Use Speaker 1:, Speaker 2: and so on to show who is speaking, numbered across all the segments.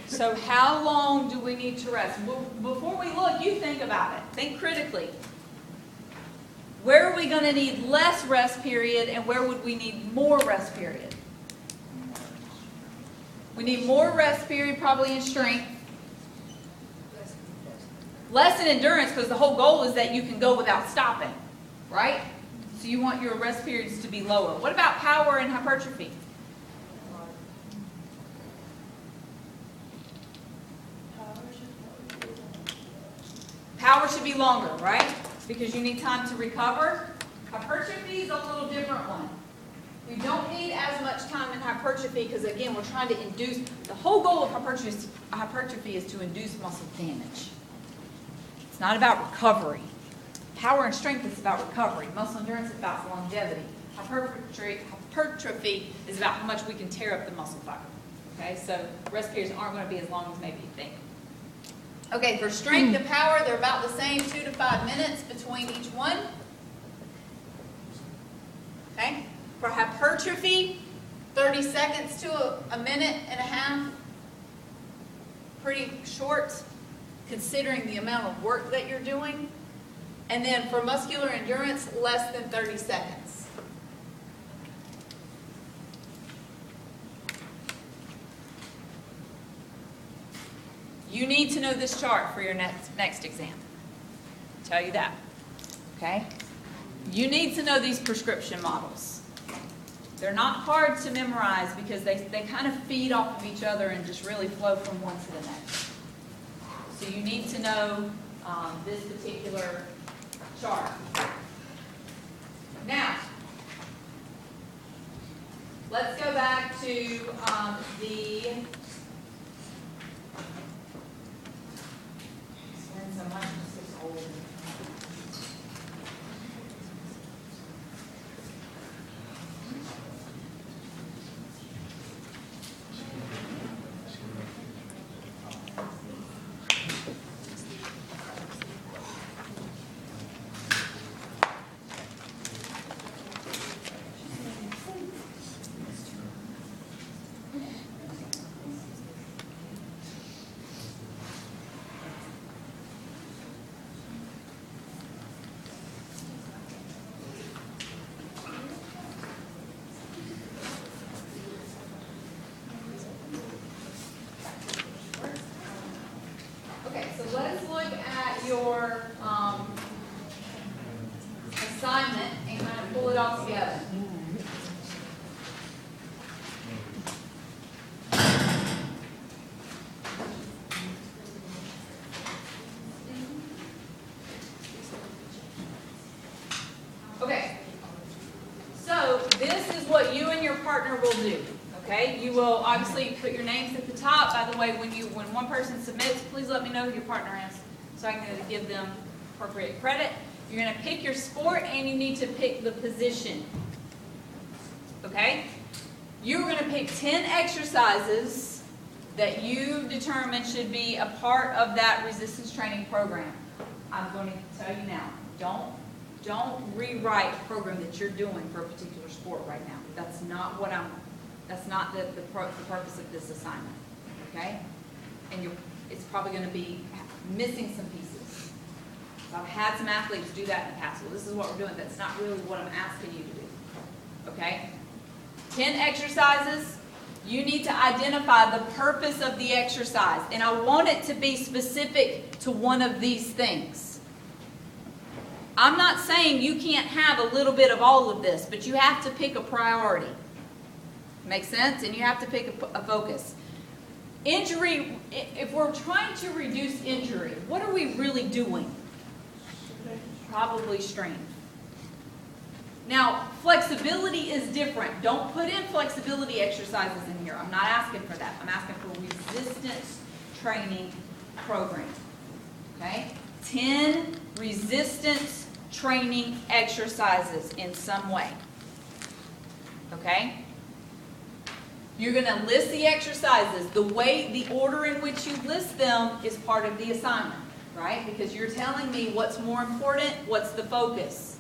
Speaker 1: So how long do we need to rest? Before we look, you think about it. Think critically. Where are we going to need less rest period and where would we need more rest period? We need more rest period probably in strength. Less in endurance because the whole goal is that you can go without stopping, right? So you want your rest periods to be lower. What about power and hypertrophy? Power should be longer, right? Because you need time to recover. Hypertrophy is a little different one. You don't need as much time in hypertrophy because, again, we're trying to induce, the whole goal of hypertrophy is to induce muscle damage. It's not about recovery. Power and strength is about recovery. Muscle endurance is about longevity. Hypertrophy is about how much we can tear up the muscle fiber. Okay, so rest periods aren't going to be as long as maybe you think. Okay, for strength and power, they're about the same, 2 to 5 minutes between each one. Okay, for hypertrophy, 30 seconds to a minute and a half. Pretty short, considering the amount of work that you're doing. And then for muscular endurance, less than 30 seconds. You need to know this chart for your next exam. I'll tell you that. Okay? You need to know these prescription models. They're not hard to memorize because they kind of feed off of each other and just really flow from one to the next. So you need to know this particular chart. Now, let's go back to so much is so old. Let's look at your assignment and kind of pull it all together. Okay, so this is what you and your partner will do. Okay, you will obviously put your names at the top. By the way, when one person submits, please let me know who your partner is so I can give them appropriate credit. You're going to pick your sport and you need to pick the position. Okay? You're going to pick 10 exercises that you determine should be a part of that resistance training program. I'm going to tell you now, don't rewrite a program that you're doing for a particular sport right now. That's not what That's not the purpose of this assignment, okay? And it's probably going to be missing some pieces. So I've had some athletes do that in the past. Well, this is what we're doing. That's not really what I'm asking you to do, okay? 10 exercises. You need to identify the purpose of the exercise. And I want it to be specific to one of these things. I'm not saying you can't have a little bit of all of this, but you have to pick a priority. Makes sense? And you have to pick a focus. Injury, if we're trying to reduce injury, what are we really doing? Probably strength. Now, flexibility is different. Don't put in flexibility exercises in here. I'm not asking for that. I'm asking for resistance training program. Okay? 10 resistance training exercises in some way. Okay? You're going to list the exercises. The order in which you list them is part of the assignment, right? Because you're telling me what's more important, what's the focus.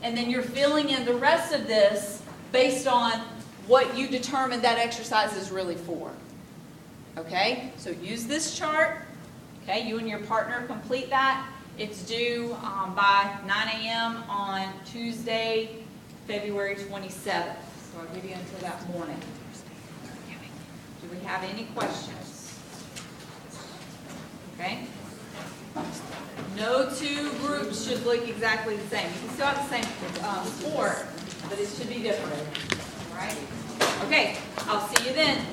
Speaker 1: And then you're filling in the rest of this based on what you determined that exercise is really for. Okay, so use this chart. Okay, you and your partner complete that. It's due by 9 a.m. on Tuesday, February 27th. So I'll give you until that morning. Do we have any questions? Okay. No two groups should look exactly the same. You can still have the same sport, but it should be different. All right? Okay, I'll see you then.